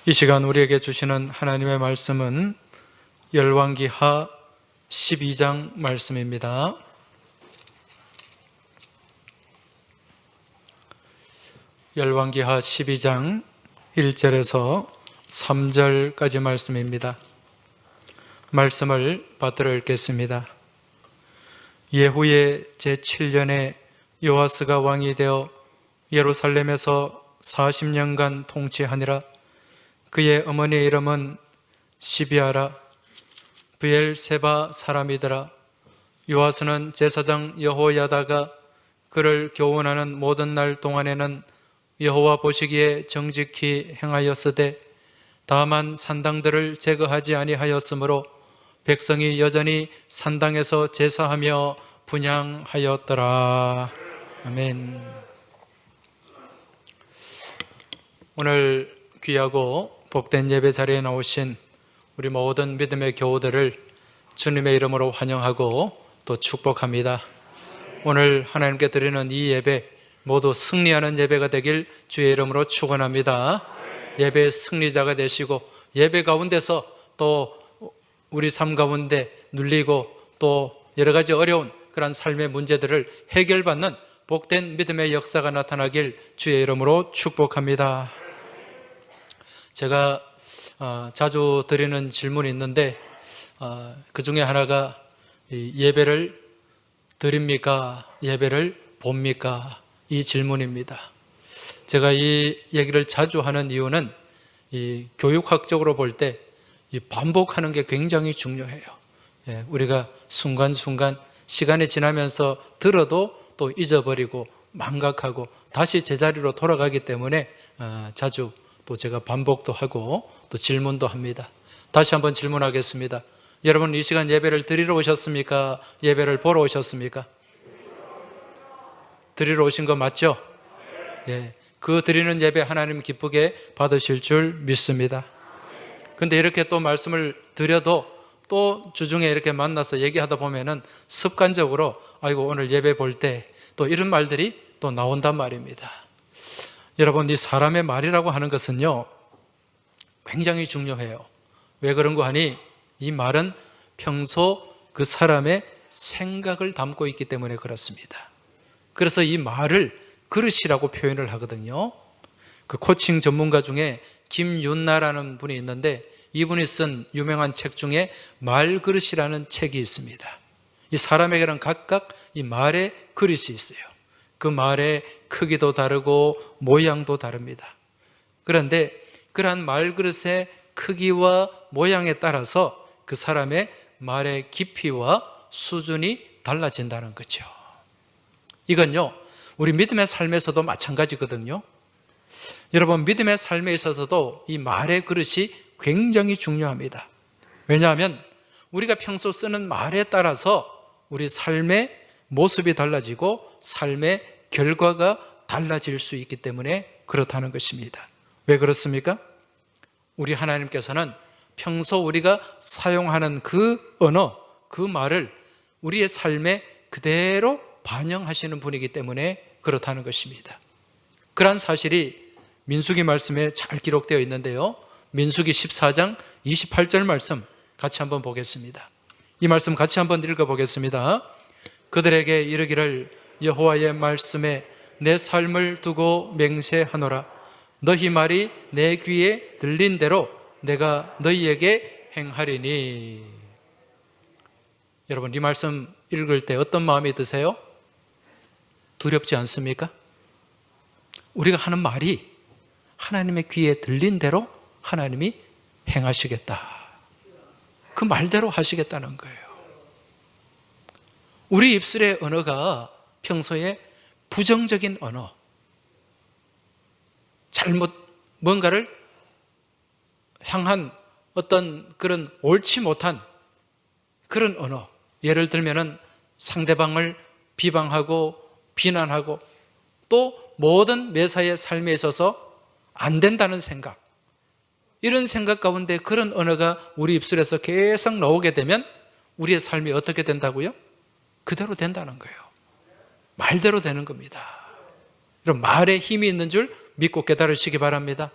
이 시간 우리에게 주시는 하나님의 말씀은 열왕기하 12장 말씀입니다. 열왕기하 12장 1절에서 3절까지 말씀입니다. 말씀을 받들어 읽겠습니다. 예후의 제7년에 요아스가 왕이 되어 예루살렘에서 40년간 통치하니라. 그의 어머니의 이름은 시비아라. 브엘세바 사람이더라. 요아스는 제사장 여호야다가 그를 교훈하는 모든 날 동안에는 여호와 보시기에 정직히 행하였으되 다만 산당들을 제거하지 아니하였으므로 백성이 여전히 산당에서 제사하며 분향하였더라. 아멘. 오늘 귀하고 복된 예배 자리에 나오신 우리 모든 믿음의 교우들을 주님의 이름으로 환영하고 또 축복합니다. 오늘 하나님께 드리는 이 예배 모두 승리하는 예배가 되길 주의 이름으로 축원합니다. 예배의 승리자가 되시고 예배 가운데서 또 우리 삶 가운데 눌리고 또 여러 가지 어려운 그런 삶의 문제들을 해결받는 복된 믿음의 역사가 나타나길 주의 이름으로 축복합니다. 제가 자주 드리는 질문이 있는데 그 중에 하나가 예배를 드립니까? 예배를 봅니까? 이 질문입니다. 제가 이 얘기를 자주 하는 이유는 이 교육학적으로 볼 때 이 반복하는 게 굉장히 중요해요. 우리가 순간순간 시간이 지나면서 들어도 또 잊어버리고 망각하고 다시 제자리로 돌아가기 때문에 자주 또 제가 반복도 하고 또 질문도 합니다. 다시 한번 질문하겠습니다. 여러분 이 시간 예배를 드리러 오셨습니까? 예배를 보러 오셨습니까? 드리러 오신 거 맞죠? 예, 그 드리는 예배 하나님 기쁘게 받으실 줄 믿습니다. 근데 이렇게 또 말씀을 드려도 또 주중에 이렇게 만나서 얘기하다 보면은 습관적으로 아이고 오늘 예배 볼 때 또 이런 말들이 또 나온단 말입니다. 여러분 이 사람의 말이라고 하는 것은요 굉장히 중요해요. 왜 그런가 하니 이 말은 평소 그 사람의 생각을 담고 있기 때문에 그렇습니다. 그래서 이 말을 그릇이라고 표현을 하거든요. 그 코칭 전문가 중에 김윤나라는 분이 있는데 이분이 쓴 유명한 책 중에 말그릇이라는 책이 있습니다. 이 사람에게는 각각 이 말의 그릇이 있어요. 그 말의 크기도 다르고 모양도 다릅니다. 그런데 그러한 말그릇의 크기와 모양에 따라서 그 사람의 말의 깊이와 수준이 달라진다는 거죠. 이건요 우리 믿음의 삶에서도 마찬가지거든요. 여러분 믿음의 삶에 있어서도 이 말의 그릇이 굉장히 중요합니다. 왜냐하면 우리가 평소 쓰는 말에 따라서 우리 삶의 모습이 달라지고 삶의 결과가 달라질 수 있기 때문에 그렇다는 것입니다. 왜 그렇습니까? 우리 하나님께서는 평소 우리가 사용하는 그 언어, 그 말을 우리의 삶에 그대로 반영하시는 분이기 때문에 그렇다는 것입니다. 그러한 사실이 민수기 말씀에 잘 기록되어 있는데요. 민수기 14장 28절 말씀 같이 한번 보겠습니다. 이 말씀 같이 한번 읽어보겠습니다. 그들에게 이르기를 여호와의 말씀에 내 삶을 두고 맹세하노라. 너희 말이 내 귀에 들린 대로 내가 너희에게 행하리니. 여러분 이 말씀 읽을 때 어떤 마음이 드세요? 두렵지 않습니까? 우리가 하는 말이 하나님의 귀에 들린 대로 하나님이 행하시겠다. 그 말대로 하시겠다는 거예요. 우리 입술의 언어가 평소에 부정적인 언어, 뭔가를 향한 어떤 그런 옳지 못한 그런 언어, 예를 들면은 상대방을 비방하고 비난하고 또 모든 매사의 삶에 있어서 안 된다는 생각, 이런 생각 가운데 그런 언어가 우리 입술에서 계속 나오게 되면 우리의 삶이 어떻게 된다고요? 그대로 된다는 거예요. 말대로 되는 겁니다. 여러분 말에 힘이 있는 줄 믿고 깨달으시기 바랍니다.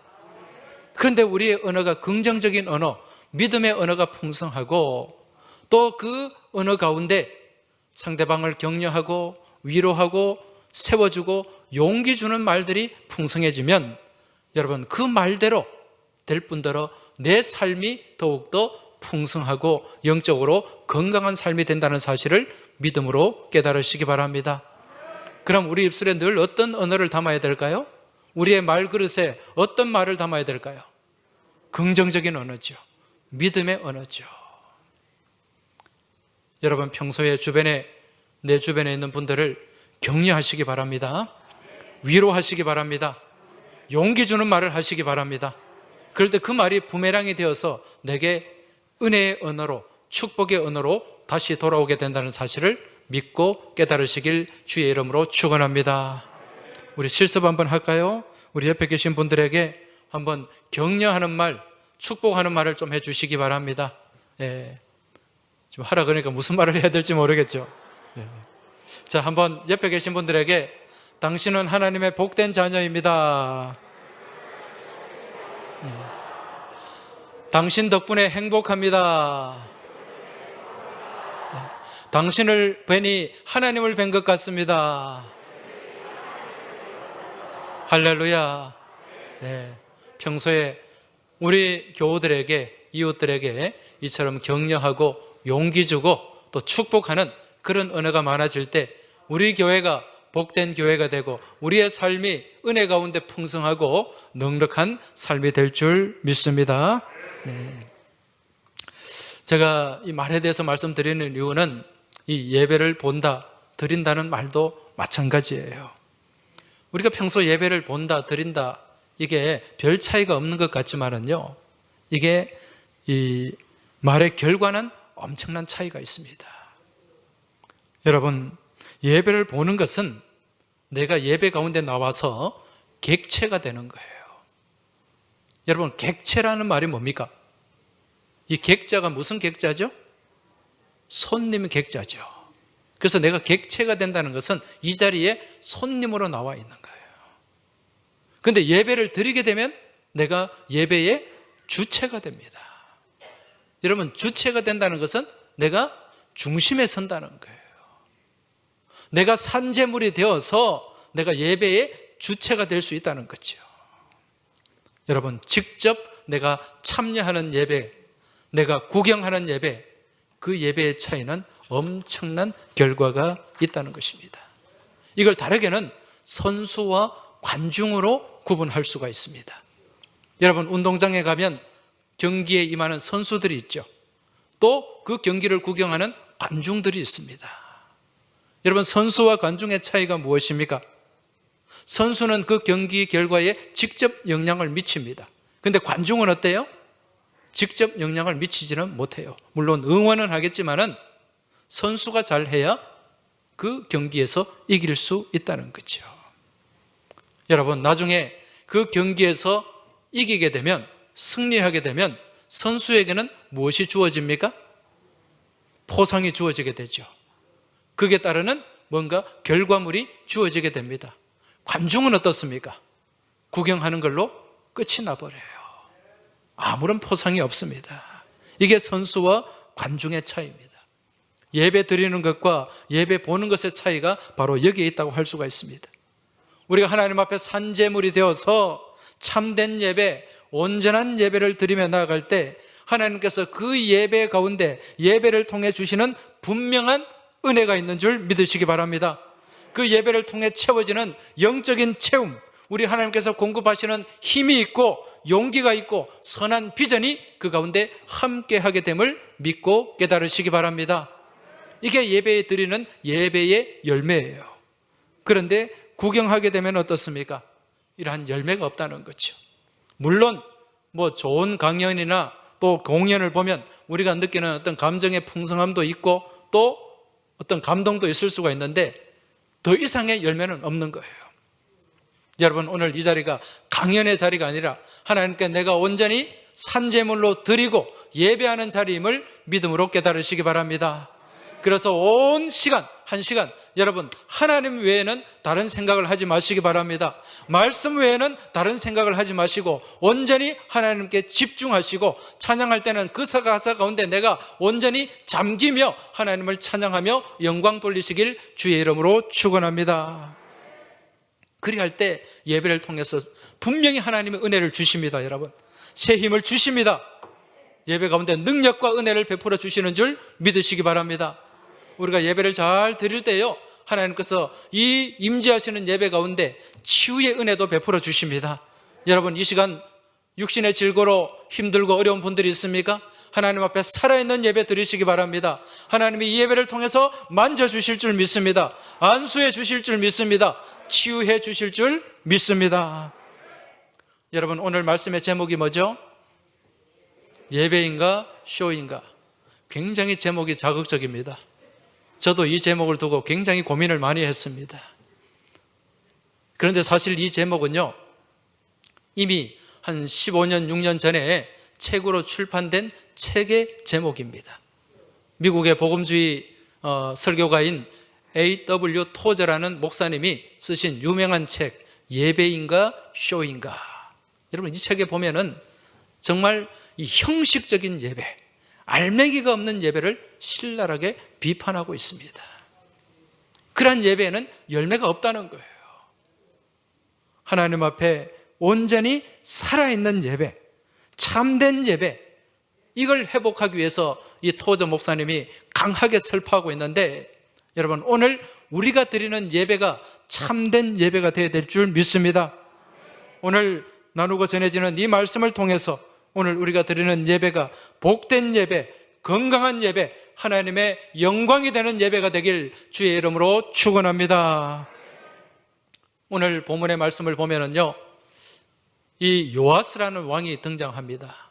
그런데 우리의 언어가 긍정적인 언어, 믿음의 언어가 풍성하고 또 그 언어 가운데 상대방을 격려하고 위로하고 세워주고 용기 주는 말들이 풍성해지면 여러분 그 말대로 될 뿐더러 내 삶이 더욱더 풍성하고 영적으로 건강한 삶이 된다는 사실을 믿음으로 깨달으시기 바랍니다. 그럼 우리 입술에 늘 어떤 언어를 담아야 될까요? 우리의 말그릇에 어떤 말을 담아야 될까요? 긍정적인 언어죠. 믿음의 언어죠. 여러분 평소에 내 주변에 있는 분들을 격려하시기 바랍니다. 위로하시기 바랍니다. 용기 주는 말을 하시기 바랍니다. 그럴 때 그 말이 부메랑이 되어서 내게 은혜의 언어로, 축복의 언어로 다시 돌아오게 된다는 사실을 믿고 깨달으시길 주의 이름으로 축원합니다. 우리 실습 한번 할까요? 우리 옆에 계신 분들에게 한번 격려하는 말, 축복하는 말을 좀 해주시기 바랍니다. 예. 지금 하라 그러니까 무슨 말을 해야 될지 모르겠죠. 예. 자, 한번 옆에 계신 분들에게 당신은 하나님의 복된 자녀입니다. 예. 당신 덕분에 행복합니다. 예. 당신을 뵈니 하나님을 뵌 것 같습니다. 할렐루야. 예. 평소에 우리 교우들에게, 이웃들에게 이처럼 격려하고 용기 주고 또 축복하는 그런 언어가 많아질 때 우리 교회가 복된 교회가 되고 우리의 삶이 은혜 가운데 풍성하고 넉넉한 삶이 될 줄 믿습니다. 네. 제가 이 말에 대해서 말씀드리는 이유는 이 예배를 본다, 드린다는 말도 마찬가지예요. 우리가 평소 예배를 본다, 드린다 이게 별 차이가 없는 것 같지만은요, 이게 이 말의 결과는 엄청난 차이가 있습니다. 여러분, 예배를 보는 것은 내가 예배 가운데 나와서 객체가 되는 거예요. 여러분, 객체라는 말이 뭡니까? 이 객자가 무슨 객자죠? 손님 객자죠. 그래서 내가 객체가 된다는 것은 이 자리에 손님으로 나와 있는 거예요. 그런데 예배를 드리게 되면 내가 예배의 주체가 됩니다. 여러분, 주체가 된다는 것은 내가 중심에 선다는 거예요. 내가 산재물이 되어서 내가 예배의 주체가 될 수 있다는 거죠. 여러분, 직접 내가 참여하는 예배, 내가 구경하는 예배, 그 예배의 차이는 엄청난 결과가 있다는 것입니다. 이걸 다르게는 선수와 관중으로 구분할 수가 있습니다. 여러분, 운동장에 가면 경기에 임하는 선수들이 있죠. 또 그 경기를 구경하는 관중들이 있습니다. 여러분, 선수와 관중의 차이가 무엇입니까? 선수는 그 경기 결과에 직접 영향을 미칩니다. 그런데 관중은 어때요? 직접 영향을 미치지는 못해요. 물론 응원은 하겠지만은 선수가 잘해야 그 경기에서 이길 수 있다는 거죠. 여러분, 나중에 그 경기에서 이기게 되면, 승리하게 되면 선수에게는 무엇이 주어집니까? 포상이 주어지게 되죠. 그에 따르는 뭔가 결과물이 주어지게 됩니다. 관중은 어떻습니까? 구경하는 걸로 끝이 나버려요. 아무런 포상이 없습니다. 이게 선수와 관중의 차이입니다. 예배 드리는 것과 예배 보는 것의 차이가 바로 여기에 있다고 할 수가 있습니다. 우리가 하나님 앞에 산재물이 되어서 참된 예배, 온전한 예배를 드리며 나아갈 때 하나님께서 그 예배 가운데 예배를 통해 주시는 분명한 은혜가 있는 줄 믿으시기 바랍니다. 그 예배를 통해 채워지는 영적인 채움, 우리 하나님께서 공급하시는 힘이 있고 용기가 있고 선한 비전이 그 가운데 함께하게 됨을 믿고 깨달으시기 바랍니다. 이게 예배에 드리는 예배의 열매예요. 그런데 구경하게 되면 어떻습니까? 이러한 열매가 없다는 거죠. 물론 뭐 좋은 강연이나 또 공연을 보면 우리가 느끼는 어떤 감정의 풍성함도 있고 또 어떤 감동도 있을 수가 있는데 더 이상의 열매는 없는 거예요. 여러분, 오늘 이 자리가 강연의 자리가 아니라 하나님께 내가 온전히 산제물로 드리고 예배하는 자리임을 믿음으로 깨달으시기 바랍니다. 그래서 온 시간, 한 시간 여러분, 하나님 외에는 다른 생각을 하지 마시기 바랍니다. 말씀 외에는 다른 생각을 하지 마시고 온전히 하나님께 집중하시고, 찬양할 때는 그 가사 가운데 내가 온전히 잠기며 하나님을 찬양하며 영광 돌리시길 주의 이름으로 축원합니다. 그리할 때 예배를 통해서 분명히 하나님의 은혜를 주십니다. 여러분, 새 힘을 주십니다. 예배 가운데 능력과 은혜를 베풀어 주시는 줄 믿으시기 바랍니다. 우리가 예배를 잘 드릴 때요, 하나님께서 이 임재하시는 예배 가운데 치유의 은혜도 베풀어 주십니다. 여러분, 이 시간 육신의 질고로 힘들고 어려운 분들이 있습니까? 하나님 앞에 살아있는 예배 드리시기 바랍니다. 하나님이 이 예배를 통해서 만져주실 줄 믿습니다. 안수해 주실 줄 믿습니다. 치유해 주실 줄 믿습니다. 여러분, 오늘 말씀의 제목이 뭐죠? 예배인가 쇼인가? 굉장히 제목이 자극적입니다. 저도 이 제목을 두고 굉장히 고민을 많이 했습니다. 그런데 사실 이 제목은요, 이미 한 15년, 6년 전에 책으로 출판된 책의 제목입니다. 미국의 복음주의 설교가인 A.W. 토저라는 목사님이 쓰신 유명한 책, 예배인가 쇼인가. 여러분, 이 책에 보면은 정말 이 형식적인 예배, 알맹이가 없는 예배를 신랄하게 비판하고 있습니다. 그러한 예배에는 열매가 없다는 거예요. 하나님 앞에 온전히 살아있는 예배, 참된 예배, 이걸 회복하기 위해서 이 토저 목사님이 강하게 설파하고 있는데, 여러분, 오늘 우리가 드리는 예배가 참된 예배가 되어야 될 줄 믿습니다. 오늘 나누고 전해지는 이 말씀을 통해서 오늘 우리가 드리는 예배가 복된 예배, 건강한 예배, 하나님의 영광이 되는 예배가 되길 주의 이름으로 축원합니다. 오늘 본문의 말씀을 보면은요, 이 요아스라는 왕이 등장합니다.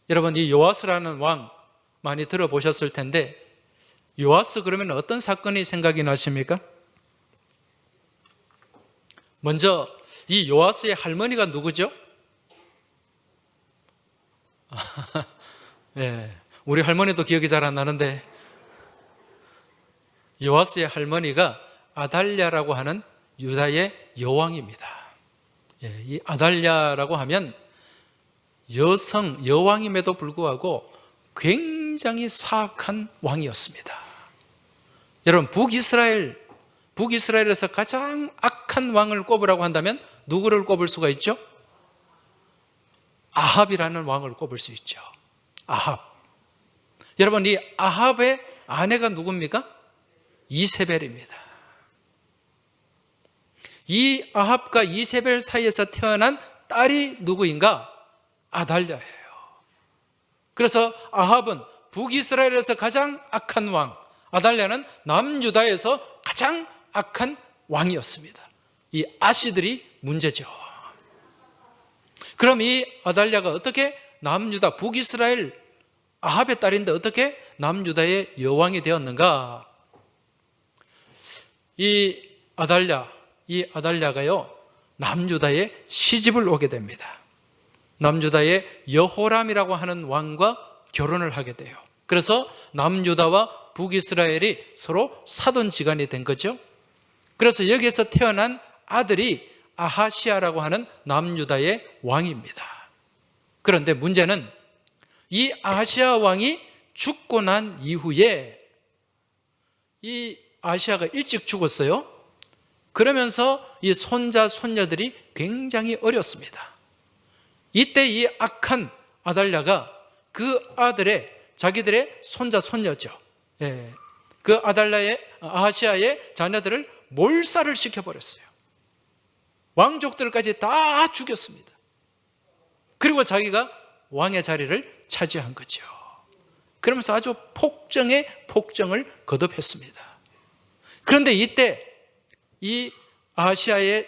여러분, 이 요아스라는 왕 많이 들어보셨을 텐데, 요아스 그러면 어떤 사건이 생각이 나십니까? 먼저 이 요아스의 할머니가 누구죠? 네, 우리 할머니도 기억이 잘 안 나는데, 요아스의 할머니가 아달랴라고 하는 유다의 여왕입니다. 이 아달랴라고 하면 여왕임에도 불구하고 굉장히 사악한 왕이었습니다. 여러분, 북이스라엘에서 가장 악한 왕을 꼽으라고 한다면 누구를 꼽을 수가 있죠? 아합이라는 왕을 꼽을 수 있죠. 아합. 여러분, 이 아합의 아내가 누굽니까? 이세벨입니다. 이 아합과 이세벨 사이에서 태어난 딸이 누구인가? 아달랴예요. 그래서 아합은 북이스라엘에서 가장 악한 왕, 아달랴는 남유다에서 가장 악한 왕이었습니다. 이 아씨들이 문제죠. 그럼 이 아달랴가 어떻게 남유다, 북이스라엘 아합의 딸인데 어떻게 남유다의 여왕이 되었는가? 이 아달랴가요, 남유다에 시집을 오게 됩니다. 남유다의 여호람이라고 하는 왕과 결혼을 하게 돼요. 그래서 남유다와 북이스라엘이 서로 사돈지간이 된 거죠. 그래서 여기에서 태어난 아들이 아하시아라고 하는 남유다의 왕입니다. 그런데 문제는 이 아하시아 왕이 죽고 난 이후에 이 아하시아가 일찍 죽었어요. 그러면서 이 손자, 손녀들이 굉장히 어렸습니다. 이때 이 악한 아달랴가 그 자기들의 손자, 손녀죠. 그 아하시아의 자녀들을 몰살을 시켜버렸어요. 왕족들까지 다 죽였습니다. 그리고 자기가 왕의 자리를 차지한 거죠. 그러면서 아주 폭정에 폭정을 거듭했습니다. 그런데 이때 이 아하시아의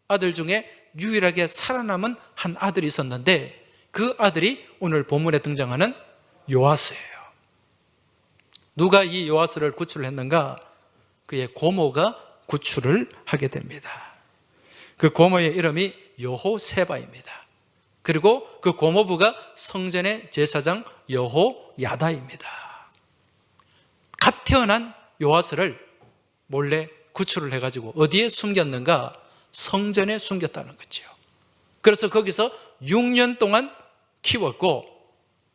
아들 중에 유일하게 살아남은 한 아들이 있었는데, 그 아들이 오늘 본문에 등장하는 요아스예요. 누가 이 요아스를 구출했는가? 그의 고모가 구출을 하게 됩니다. 그 고모의 이름이 여호세바입니다. 그리고 그 고모부가 성전의 제사장 여호야다입니다. 갓 태어난 요아스를 몰래 구출을 해가지고 어디에 숨겼는가? 성전에 숨겼다는 거죠. 그래서 거기서 6년 동안 키웠고,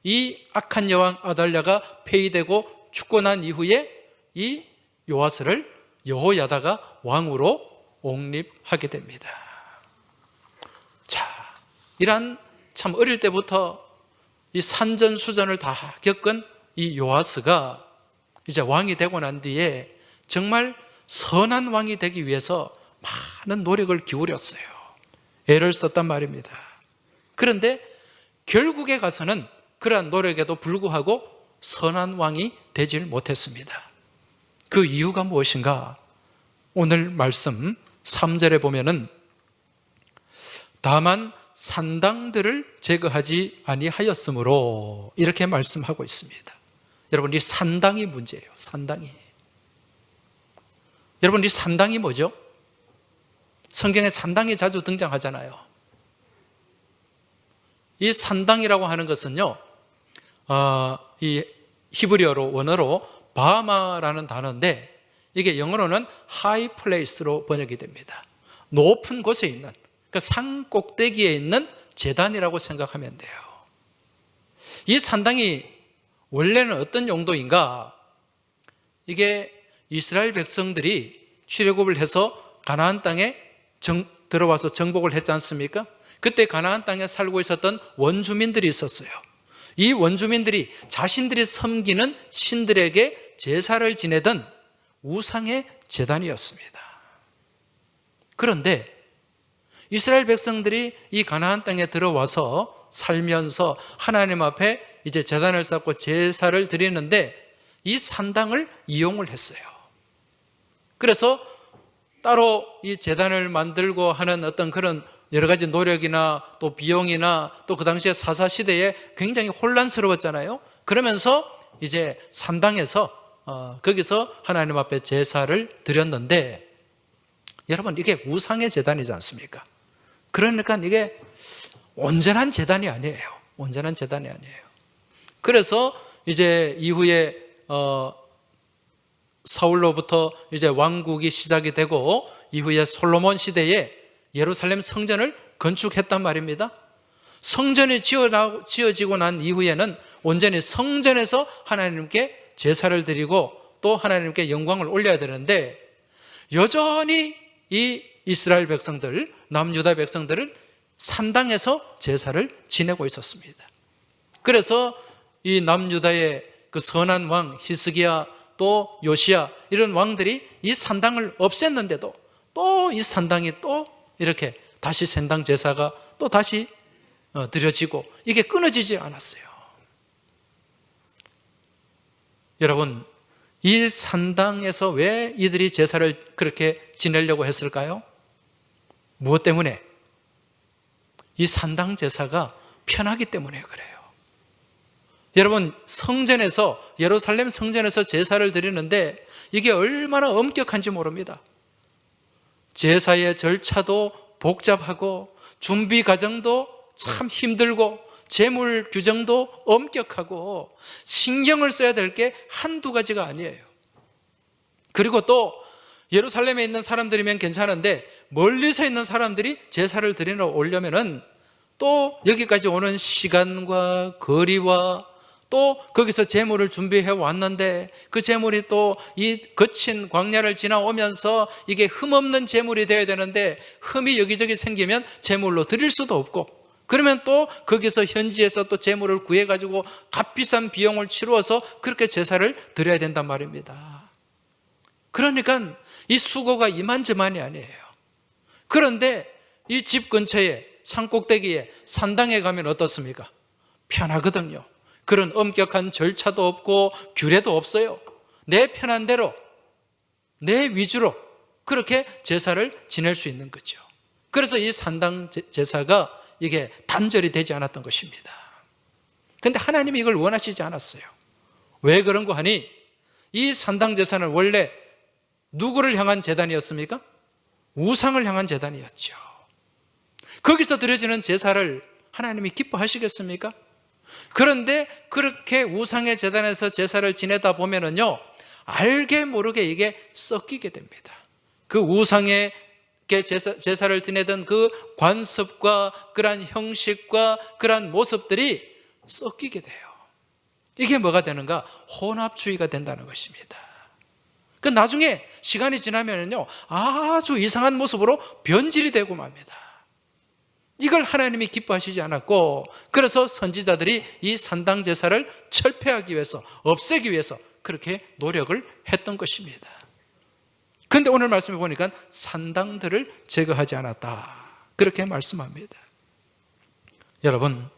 이 악한 여왕 아달랴가 폐위되고 죽고 난 이후에 이 요아스를 여호야다가 왕으로 옹립하게 됩니다. 자, 이러한 참 어릴 때부터 이 산전수전을 다 겪은 이 요아스가 이제 왕이 되고 난 뒤에 정말 선한 왕이 되기 위해서 많은 노력을 기울였어요. 애를 썼단 말입니다. 그런데 결국에 가서는 그러한 노력에도 불구하고 선한 왕이 되질 못했습니다. 그 이유가 무엇인가? 오늘 말씀 3절에 보면은 다만 산당들을 제거하지 아니하였으므로 이렇게 말씀하고 있습니다. 여러분, 이 산당이 문제예요. 산당이. 여러분, 이 산당이 뭐죠? 성경에 산당이 자주 등장하잖아요. 이 산당이라고 하는 것은요, 이 히브리어로 원어로 바마라는 단어인데, 이게 영어로는 high place로 번역이 됩니다. 높은 곳에 있는, 그러니까 산 꼭대기에 있는 제단이라고 생각하면 돼요. 이 산당이 원래는 어떤 용도인가? 이게 이스라엘 백성들이 출애굽을 해서 가나안 땅에 들어와서 정복을 했지 않습니까? 그때 가나안 땅에 살고 있었던 원주민들이 있었어요. 이 원주민들이 자신들이 섬기는 신들에게 제사를 지내던 우상의 제단이었습니다. 그런데 이스라엘 백성들이 이 가나안 땅에 들어와서 살면서 하나님 앞에 이제 제단을 쌓고 제사를 드리는데 이 산당을 이용을 했어요. 그래서 따로 이 제단을 만들고 하는 어떤 그런 여러 가지 노력이나 또 비용이나 또 그 당시에 사사 시대에 굉장히 혼란스러웠잖아요. 그러면서 이제 산당에서 거기서 하나님 앞에 제사를 드렸는데, 여러분, 이게 우상의 제단이지 않습니까? 그러니까 이게 온전한 제단이 아니에요. 온전한 제단이 아니에요. 그래서 이제 이후에 사울로부터 이제 왕국이 시작이 되고 이후에 솔로몬 시대에 예루살렘 성전을 건축했단 말입니다. 성전이 지어지고 난 이후에는 온전히 성전에서 하나님께 제사를 드리고 또 하나님께 영광을 올려야 되는데, 여전히 이 이스라엘 백성들, 남유다 백성들은 산당에서 제사를 지내고 있었습니다. 그래서 이 남유다의 그 선한 왕 히스기야 또 요시야 이런 왕들이 이 산당을 없앴는데도 또 이 산당이 또 이렇게 다시 산당 제사가 또 다시 드려지고 이게 끊어지지 않았어요. 여러분, 이 산당에서 왜 이들이 제사를 그렇게 지내려고 했을까요? 무엇 때문에? 이 산당 제사가 편하기 때문에 그래요. 여러분, 성전에서, 예루살렘 성전에서 제사를 드리는데 이게 얼마나 엄격한지 모릅니다. 제사의 절차도 복잡하고 준비 과정도 참 힘들고 제물 규정도 엄격하고 신경을 써야 될 게 한두 가지가 아니에요. 그리고 또 예루살렘에 있는 사람들이면 괜찮은데 멀리서 있는 사람들이 제사를 드리러 오려면은 또 여기까지 오는 시간과 거리와 또 거기서 제물을 준비해 왔는데 그 제물이 또 이 거친 광야를 지나오면서 이게 흠없는 제물이 되어야 되는데 흠이 여기저기 생기면 제물로 드릴 수도 없고, 그러면 또 거기서 현지에서 또 제물을 구해가지고 값비싼 비용을 치루어서 그렇게 제사를 드려야 된단 말입니다. 그러니까 이 수고가 이만저만이 아니에요. 그런데 이 집 근처에 산꼭대기에 산당에 가면 어떻습니까? 편하거든요. 그런 엄격한 절차도 없고 규례도 없어요. 내 편한 대로 내 위주로 그렇게 제사를 지낼 수 있는 거죠. 그래서 이 산당 제사가 이게 단절이 되지 않았던 것입니다. 그런데 하나님이 이걸 원하시지 않았어요. 왜 그런 거 하니? 이 산당 제사는 원래 누구를 향한 제단이었습니까? 우상을 향한 제단이었죠. 거기서 드려지는 제사를 하나님이 기뻐하시겠습니까? 그런데 그렇게 우상의 제단에서 제사를 지내다 보면은요, 알게 모르게 이게 섞이게 됩니다. 그 우상에 제사를 지내던 그 관습과 그러한 형식과 그러한 모습들이 섞이게 돼요. 이게 뭐가 되는가? 혼합주의가 된다는 것입니다. 그 나중에 시간이 지나면요, 아주 이상한 모습으로 변질이 되고 맙니다. 이걸 하나님이 기뻐하시지 않았고, 그래서 선지자들이 이 산당 제사를 철폐하기 위해서, 없애기 위해서 그렇게 노력을 했던 것입니다. 그런데 오늘 말씀해 보니까 산당들을 제거하지 않았다, 그렇게 말씀합니다. 여러분,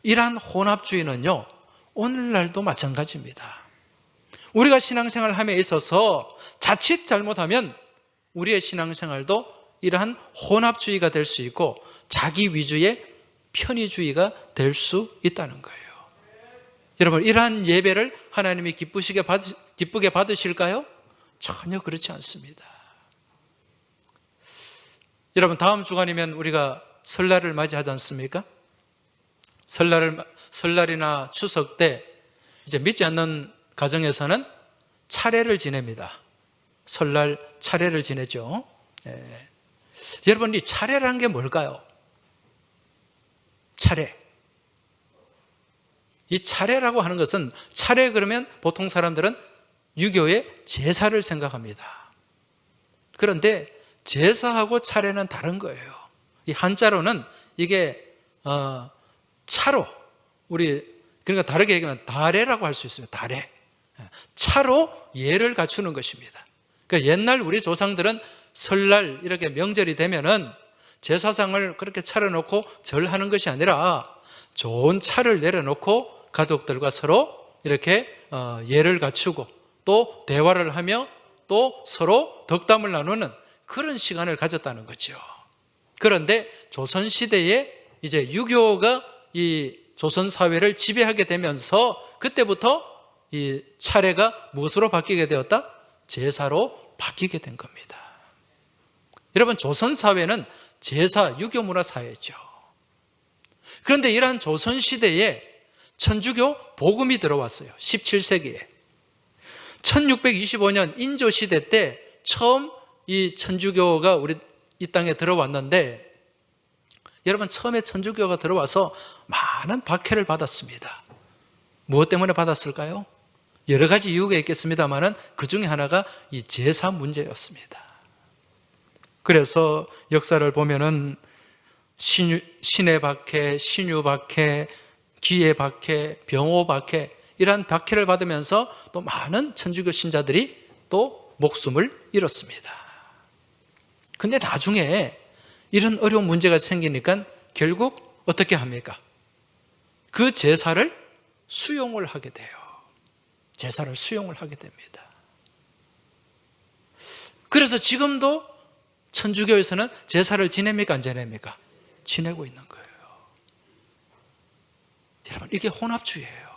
이러한 혼합주의는요, 오늘날도 마찬가지입니다. 우리가 신앙생활 함에 있어서 자칫 잘못하면 우리의 신앙생활도 이러한 혼합주의가 될 수 있고 자기 위주의 편의주의가 될 수 있다는 거예요. 여러분, 이러한 예배를 하나님이 기쁘게 받으실까요? 전혀 그렇지 않습니다. 여러분, 다음 주간이면 우리가 설날을 맞이하지 않습니까? 설날이나 추석 때 이제 믿지 않는 가정에서는 차례를 지냅니다. 설날 차례를 지내죠. 여러분, 이 차례라는 게 뭘까요? 차례. 이 차례라고 하는 것은, 차례 그러면 보통 사람들은 유교의 제사를 생각합니다. 그런데 제사하고 차례는 다른 거예요. 이 한자로는 이게 차로, 그러니까 다르게 얘기하면 다례라고 할 수 있어요. 다례. 차로 예를 갖추는 것입니다. 그러니까 옛날 우리 조상들은 설날 이렇게 명절이 되면은 제사상을 그렇게 차려놓고 절하는 것이 아니라 좋은 차를 내려놓고 가족들과 서로 이렇게 예를 갖추고 또 대화를 하며 또 서로 덕담을 나누는 그런 시간을 가졌다는 거죠. 그런데 조선시대에 이제 유교가 이 조선 사회를 지배하게 되면서 그때부터 이 차례가 무엇으로 바뀌게 되었다? 제사로 바뀌게 된 겁니다. 여러분, 조선 사회는 제사, 유교 문화 사회죠. 그런데 이러한 조선 시대에 천주교 복음이 들어왔어요. 17세기에. 1625년 인조 시대 때 처음 이 천주교가 우리 이 땅에 들어왔는데, 여러분, 처음에 천주교가 들어와서 많은 박해를 받았습니다. 무엇 때문에 받았을까요? 여러 가지 이유가 있겠습니다만 그 중에 하나가 이 제사 문제였습니다. 그래서 역사를 보면은 신의 박해, 신유 박해, 기의 박해, 병호 박해, 이러한 박해를 받으면서 또 많은 천주교 신자들이 또 목숨을 잃었습니다. 근데 나중에 이런 어려운 문제가 생기니까 결국 어떻게 합니까? 그 제사를 수용을 하게 돼요. 제사를 수용을 하게 됩니다. 그래서 지금도 천주교에서는 제사를 지냅니까? 안 지냅니까? 지내고 있는 거예요. 여러분, 이게 혼합주의예요.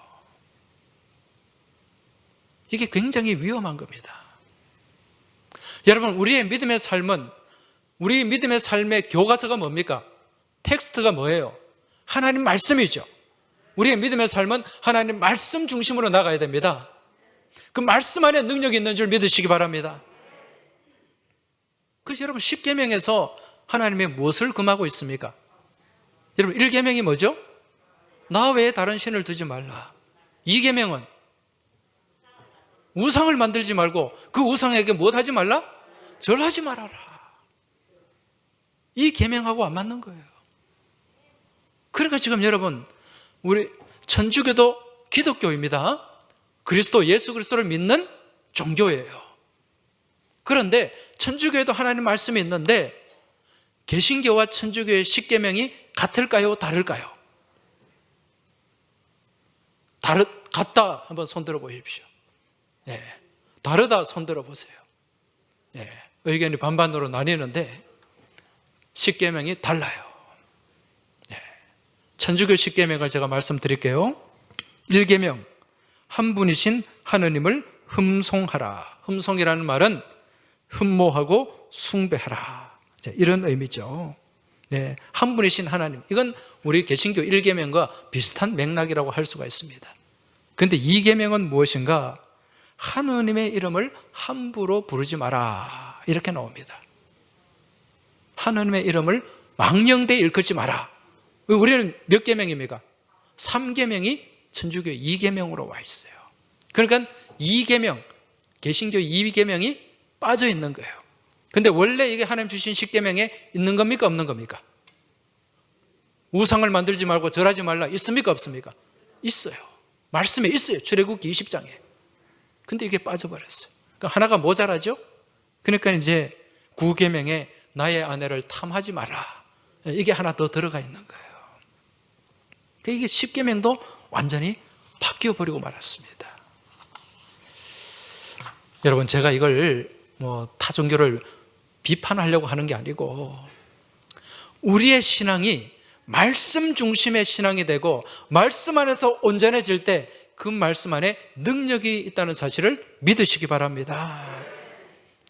이게 굉장히 위험한 겁니다. 여러분, 우리의 믿음의 삶은, 우리 믿음의 삶의 교과서가 뭡니까? 텍스트가 뭐예요? 하나님 말씀이죠. 우리의 믿음의 삶은 하나님 말씀 중심으로 나가야 됩니다. 그 말씀 안에 능력이 있는 줄 믿으시기 바랍니다. 그래서 여러분, 10계명에서 하나님이 무엇을 금하고 있습니까? 여러분, 1계명이 뭐죠? 나 외에 다른 신을 두지 말라. 2계명은 우상을 만들지 말고 그 우상에게 무엇 하지 말라? 절하지 말아라. 이 계명하고 안 맞는 거예요. 그러니까 지금 여러분, 우리 천주교도 기독교입니다. 그리스도, 예수 그리스도를 믿는 종교예요. 그런데 천주교에도 하나님 말씀이 있는데 개신교와 천주교의 10계명이 같을까요? 다를까요? 같다 한번 손들어 보십시오. 예, 다르다 손들어 보세요. 예, 의견이 반반으로 나뉘는데 10계명이 달라요. 예, 천주교 10계명을 제가 말씀드릴게요. 1계명, 한 분이신 하느님을 흠송하라. 흠송이라는 말은 흠모하고 숭배하라, 이런 의미죠. 네, 한 분이신 하나님, 이건 우리 개신교 1계명과 비슷한 맥락이라고 할 수가 있습니다. 그런데 2계명은 무엇인가? 하느님의 이름을 함부로 부르지 마라, 이렇게 나옵니다. 하느님의 이름을 망령되이 일컫지 마라. 우리는 몇 계명입니까? 3계명이 천주교 2계명으로 와 있어요. 그러니까 2계명, 개신교 2계명이 빠져 있는 거예요. 근데 원래 이게 하나님 주신 10계명에 있는 겁니까? 없는 겁니까? 우상을 만들지 말고 절하지 말라 있습니까? 없습니까? 있어요. 말씀에 있어요. 출애굽기 20장에. 근데 이게 빠져버렸어요. 그러니까 하나가 모자라죠? 그러니까 이제 9계명에 나의 아내를 탐하지 마라, 이게 하나 더 들어가 있는 거예요. 그러니까 이게 10계명도 완전히 바뀌어 버리고 말았습니다. 여러분, 제가 이걸 타 종교를 비판하려고 하는 게 아니고, 우리의 신앙이 말씀 중심의 신앙이 되고 말씀 안에서 온전해질 때 그 말씀 안에 능력이 있다는 사실을 믿으시기 바랍니다.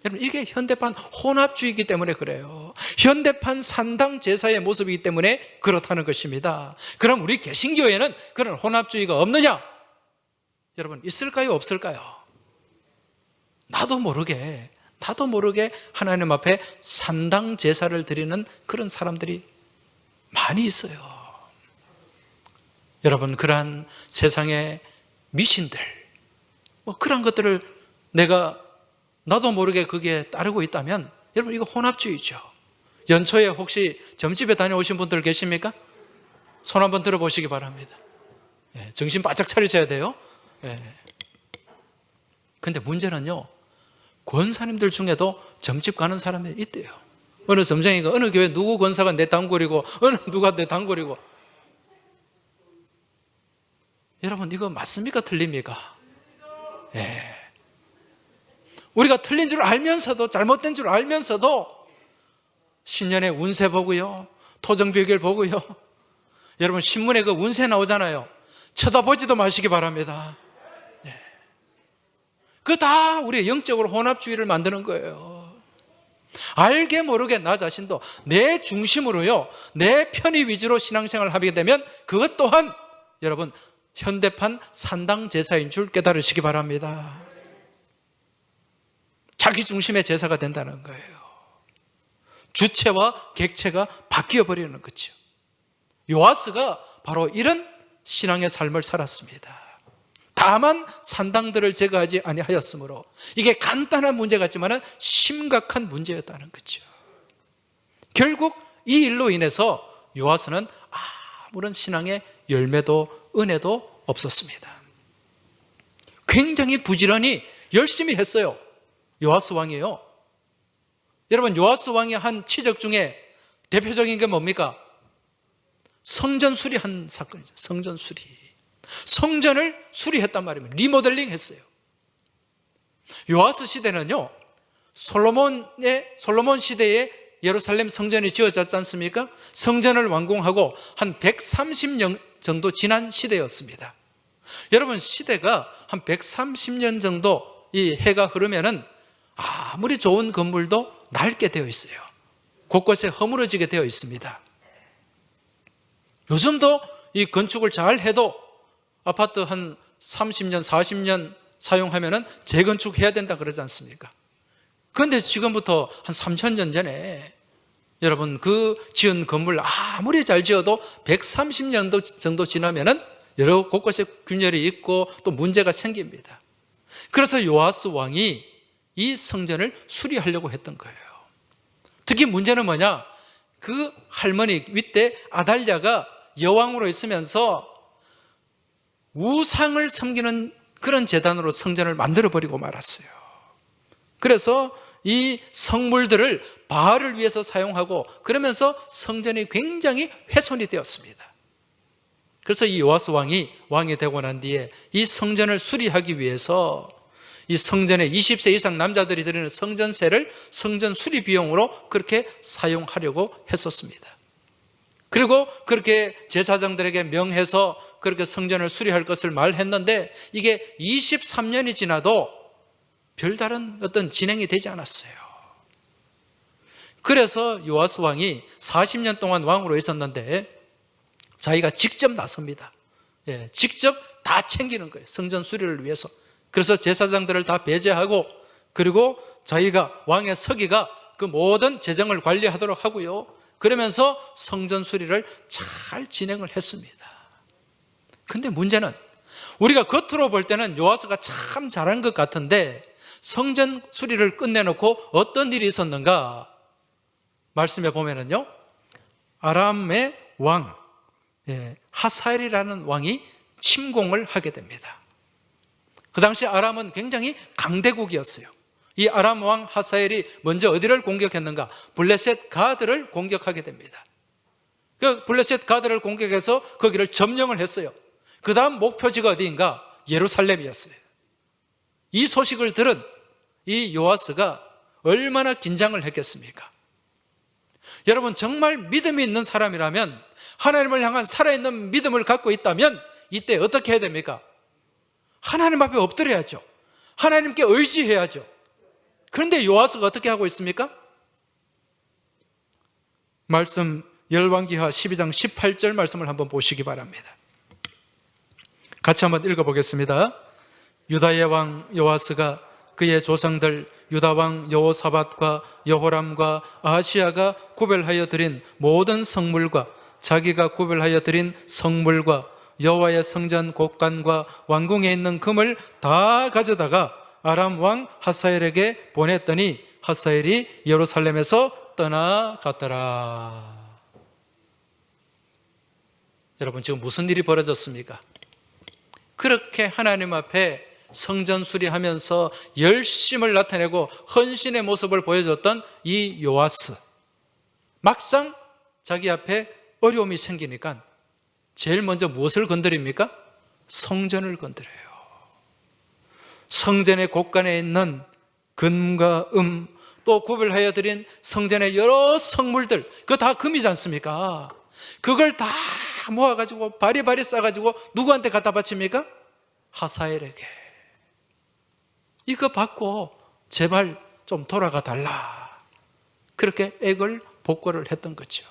여러분, 이게 현대판 혼합주의이기 때문에 그래요. 현대판 산당 제사의 모습이기 때문에 그렇다는 것입니다. 그럼 우리 개신교에는 그런 혼합주의가 없느냐? 여러분, 있을까요? 없을까요? 나도 모르게 하나님 앞에 산당 제사를 드리는 그런 사람들이 많이 있어요. 여러분, 그러한 세상의 미신들, 그런 것들을 나도 모르게 거기에 따르고 있다면, 여러분, 이거 혼합주의죠. 연초에 혹시 점집에 다녀오신 분들 계십니까? 손 한번 들어보시기 바랍니다. 정신 바짝 차리셔야 돼요. 근데 문제는요, 권사님들 중에도 점집 가는 사람이 있대요. 어느 점쟁이가 어느 교회 누구 권사가 내 단골이고 어느 누가 내 단골이고. 여러분, 이거 맞습니까? 틀립니까? 우리가 틀린 줄 알면서도, 잘못된 줄 알면서도 신년에 운세 보고요, 토정비결 보고요. 여러분, 신문에 그 운세 나오잖아요. 쳐다보지도 마시기 바랍니다. 그거 다 우리의 영적으로 혼합주의를 만드는 거예요. 알게 모르게 나 자신도 내 중심으로요, 내 편의 위주로 신앙생활을 하게 되면 그것 또한 여러분 현대판 산당 제사인 줄 깨달으시기 바랍니다. 자기 중심의 제사가 된다는 거예요. 주체와 객체가 바뀌어 버리는 거죠. 요아스가 바로 이런 신앙의 삶을 살았습니다. 다만 산당들을 제거하지 아니하였으므로 이게 간단한 문제 같지만 심각한 문제였다는 거죠. 결국 이 일로 인해서 요아스는 아무런 신앙의 열매도 은혜도 없었습니다. 굉장히 부지런히 열심히 했어요. 요아스 왕이에요. 여러분, 요아스 왕이 한 치적 중에 대표적인 게 뭡니까? 성전 수리한 사건이죠. 성전 수리. 성전을 수리했단 말입니다. 리모델링 했어요. 요아스 시대는요, 솔로몬 시대에 예루살렘 성전이 지어졌지 않습니까? 성전을 완공하고 한 130년 정도 지난 시대였습니다. 여러분, 시대가 한 130년 정도 이 해가 흐르면은 아무리 좋은 건물도 낡게 되어 있어요. 곳곳에 허물어지게 되어 있습니다. 요즘도 이 건축을 잘 해도 아파트 한 30년, 40년 사용하면은 재건축해야 된다 그러지 않습니까? 그런데 지금부터 한 3,000년 전에 여러분 그 지은 건물 아무리 잘 지어도 130년도 정도 지나면은 여러 곳곳에 균열이 있고 또 문제가 생깁니다. 그래서 요아스 왕이 이 성전을 수리하려고 했던 거예요. 특히 문제는 뭐냐? 그 할머니 윗대 아달랴가 여왕으로 있으면서 우상을 섬기는 그런 제단으로 성전을 만들어버리고 말았어요. 그래서 이 성물들을 바알을 위해서 사용하고 그러면서 성전이 굉장히 훼손이 되었습니다. 그래서 이 요아스 왕이 되고 난 뒤에 이 성전을 수리하기 위해서 이 성전에 20세 이상 남자들이 드리는 성전세를 성전 수리 비용으로 그렇게 사용하려고 했었습니다. 그리고 그렇게 제사장들에게 명해서 그렇게 성전을 수리할 것을 말했는데 이게 23년이 지나도 별다른 어떤 진행이 되지 않았어요. 그래서 요아스 왕이 40년 동안 왕으로 있었는데 자기가 직접 나섭니다. 직접 다 챙기는 거예요. 성전 수리를 위해서. 그래서 제사장들을 다 배제하고 그리고 자기가 왕의 서기가 그 모든 재정을 관리하도록 하고요. 그러면서 성전 수리를 잘 진행을 했습니다. 근데 문제는 우리가 겉으로 볼 때는 요아스가 참 잘한 것 같은데 성전 수리를 끝내놓고 어떤 일이 있었는가? 말씀에 보면은요, 아람의 왕 하사엘이라는 왕이 침공을 하게 됩니다. 그 당시 아람은 굉장히 강대국이었어요. 이 아람 왕 하사엘이 먼저 어디를 공격했는가? 블레셋 가드를 공격하게 됩니다. 그 블레셋 가드를 공격해서 거기를 점령을 했어요. 그 다음 목표지가 어디인가? 예루살렘이었어요. 이 소식을 들은 이 요아스가 얼마나 긴장을 했겠습니까? 여러분, 정말 믿음이 있는 사람이라면, 하나님을 향한 살아있는 믿음을 갖고 있다면 이때 어떻게 해야 됩니까? 하나님 앞에 엎드려야죠. 하나님께 의지해야죠. 그런데 요아스가 어떻게 하고 있습니까? 말씀 열왕기하 12장 18절 말씀을 한번 보시기 바랍니다. 같이 한번 읽어보겠습니다. 유다의 왕 요아스가 그의 조상들 유다 왕 여호사밧과 여호람과 아하시야가 구별하여 드린 모든 성물과 자기가 구별하여 드린 성물과 여호와의 성전 곳간과 왕궁에 있는 금을 다 가져다가 아람 왕 하사엘에게 보냈더니 하사엘이 예루살렘에서 떠나갔더라. 여러분, 지금 무슨 일이 벌어졌습니까? 그렇게 하나님 앞에 성전 수리하면서 열심을 나타내고 헌신의 모습을 보여줬던 이 요아스, 막상 자기 앞에 어려움이 생기니까 제일 먼저 무엇을 건드립니까? 성전을 건드려요. 성전의 곳간에 있는 금과 또 구별하여 드린 성전의 여러 성물들, 그거 다 금이지 않습니까? 그걸 다 모아가지고 바리바리 싸가지고 누구한테 갖다 바칩니까? 하사엘에게. 이거 받고 제발 좀 돌아가 달라. 그렇게 액을 복구를 했던 거죠.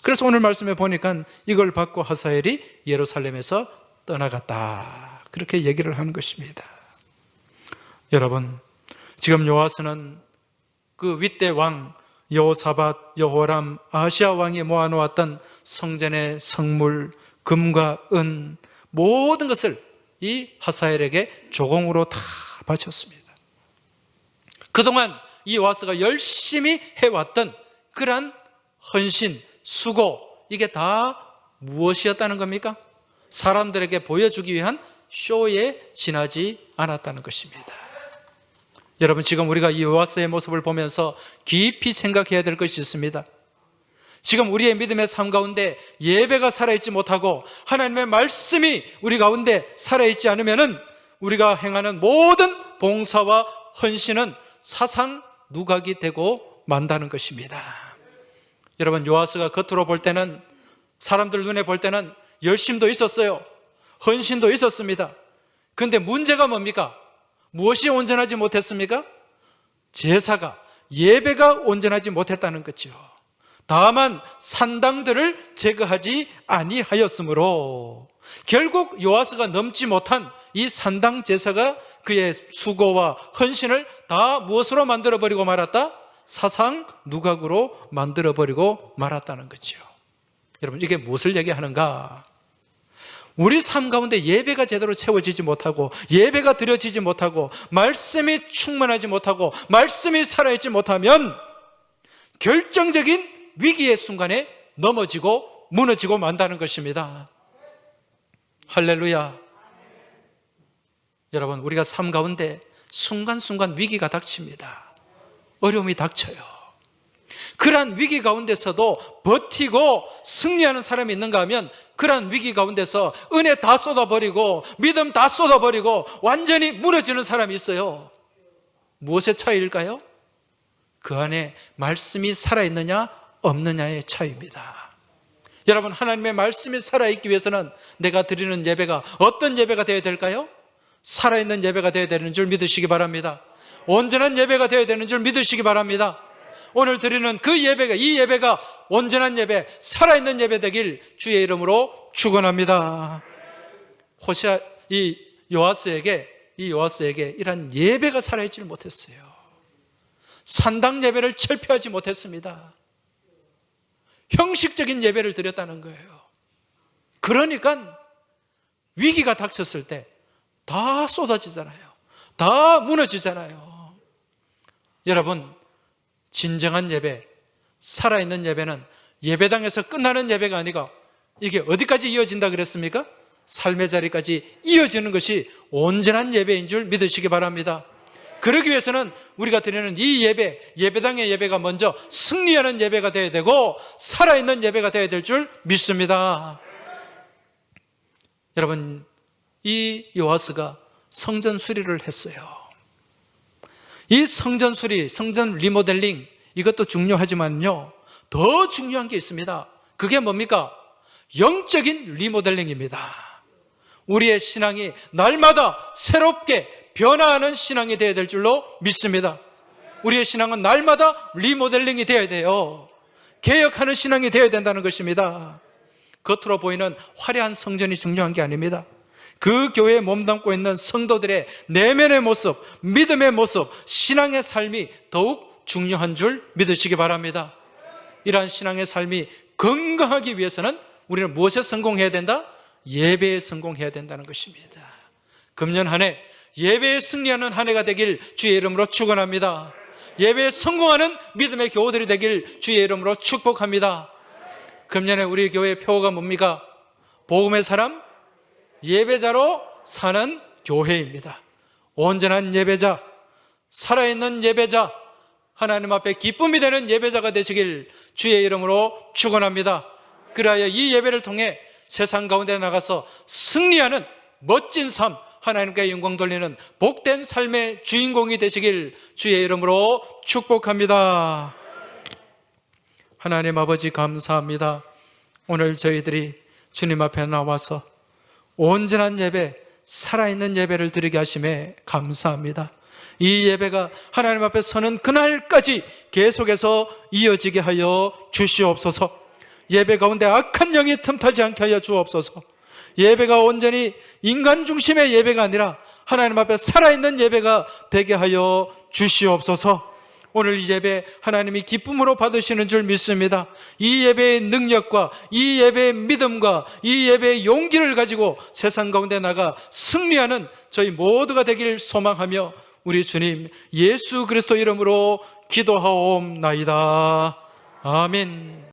그래서 오늘 말씀에 보니까 이걸 받고 하사엘이 예루살렘에서 떠나갔다. 그렇게 얘기를 하는 것입니다. 여러분, 지금 요아스는 그 윗대 왕 여호사밧, 여호람, 아하시야 왕이 모아놓았던 성전의 성물, 금과 은 모든 것을 이 하사엘에게 조공으로 다 바쳤습니다. 그동안 이 요아스가 열심히 해왔던 그러한 헌신, 수고, 이게 다 무엇이었다는 겁니까? 사람들에게 보여주기 위한 쇼에 지나지 않았다는 것입니다. 여러분, 지금 우리가 이 요아스의 모습을 보면서 깊이 생각해야 될 것이 있습니다. 지금 우리의 믿음의 삶 가운데 예배가 살아있지 못하고 하나님의 말씀이 우리 가운데 살아있지 않으면 우리가 행하는 모든 봉사와 헌신은 사상 누각이 되고 만다는 것입니다. 여러분, 요아스가 겉으로 볼 때는, 사람들 눈에 볼 때는 열심도 있었어요. 헌신도 있었습니다. 그런데 문제가 뭡니까? 무엇이 온전하지 못했습니까? 제사가, 예배가 온전하지 못했다는 거죠. 다만 산당들을 제거하지 아니하였으므로 결국 요아스가 넘지 못한 이 산당 제사가 그의 수고와 헌신을 다 무엇으로 만들어버리고 말았다? 사상 누각으로 만들어버리고 말았다는 거죠. 여러분, 이게 무엇을 얘기하는가? 우리 삶 가운데 예배가 제대로 채워지지 못하고, 예배가 드려지지 못하고, 말씀이 충만하지 못하고, 말씀이 살아있지 못하면 결정적인 위기의 순간에 넘어지고 무너지고 만다는 것입니다. 할렐루야. 여러분, 우리가 삶 가운데 순간순간 위기가 닥칩니다. 어려움이 닥쳐요. 그러한 위기 가운데서도 버티고 승리하는 사람이 있는가 하면, 그러한 위기 가운데서 은혜 다 쏟아버리고 믿음 다 쏟아버리고 완전히 무너지는 사람이 있어요. 무엇의 차이일까요? 그 안에 말씀이 살아있느냐 없느냐의 차이입니다. 여러분, 하나님의 말씀이 살아있기 위해서는 내가 드리는 예배가 어떤 예배가 되어야 될까요? 살아있는 예배가 되어야 되는 줄 믿으시기 바랍니다. 온전한 예배가 되어야 되는 줄 믿으시기 바랍니다. 오늘 드리는 그 예배가, 이 예배가 온전한 예배, 살아있는 예배 되길 주의 이름으로 축원합니다. 이 요아스에게 이 요아스에게 이런 예배가 살아있지 못했어요. 산당 예배를 철폐하지 못했습니다. 형식적인 예배를 드렸다는 거예요. 그러니까 위기가 닥쳤을 때 다 쏟아지잖아요. 다 무너지잖아요. 여러분, 진정한 예배, 살아있는 예배는 예배당에서 끝나는 예배가 아니고 이게 어디까지 이어진다 그랬습니까? 삶의 자리까지 이어지는 것이 온전한 예배인 줄 믿으시기 바랍니다. 그러기 위해서는 우리가 드리는 이 예배, 예배당의 예배가 먼저 승리하는 예배가 되어야 되고 살아있는 예배가 되어야 될 줄 믿습니다. 여러분, 이 요아스가 성전 수리를 했어요. 이 성전 수리, 성전 리모델링, 이것도 중요하지만요, 더 중요한 게 있습니다. 그게 뭡니까? 영적인 리모델링입니다. 우리의 신앙이 날마다 새롭게 변화하는 신앙이 되어야 될 줄로 믿습니다. 우리의 신앙은 날마다 리모델링이 되어야 돼요. 개혁하는 신앙이 되어야 된다는 것입니다. 겉으로 보이는 화려한 성전이 중요한 게 아닙니다. 그 교회에 몸담고 있는 성도들의 내면의 모습, 믿음의 모습, 신앙의 삶이 더욱 중요한 줄 믿으시기 바랍니다. 이러한 신앙의 삶이 건강하기 위해서는 우리는 무엇에 성공해야 된다? 예배에 성공해야 된다는 것입니다. 금년 한 해 예배에 승리하는 한 해가 되길 주의 이름으로 축원합니다. 예배에 성공하는 믿음의 교우들이 되길 주의 이름으로 축복합니다. 금년에 우리 교회의 표어가 뭡니까? 복음의 사람, 예배자로 사는 교회입니다. 온전한 예배자, 살아있는 예배자, 하나님 앞에 기쁨이 되는 예배자가 되시길 주의 이름으로 축원합니다. 그리하여 이 예배를 통해 세상 가운데 나가서 승리하는 멋진 삶, 하나님께 영광 돌리는 복된 삶의 주인공이 되시길 주의 이름으로 축복합니다. 하나님 아버지 감사합니다. 오늘 저희들이 주님 앞에 나와서 온전한 예배, 살아있는 예배를 드리게 하심에 감사합니다. 이 예배가 하나님 앞에 서는 그날까지 계속해서 이어지게 하여 주시옵소서. 예배 가운데 악한 영이 틈타지 않게 하여 주옵소서. 예배가 온전히 인간 중심의 예배가 아니라 하나님 앞에 살아있는 예배가 되게 하여 주시옵소서. 오늘 이 예배 하나님이 기쁨으로 받으시는 줄 믿습니다. 이 예배의 능력과 이 예배의 믿음과 이 예배의 용기를 가지고 세상 가운데 나가 승리하는 저희 모두가 되길 소망하며 우리 주님 예수 그리스도 이름으로 기도하옵나이다. 아멘.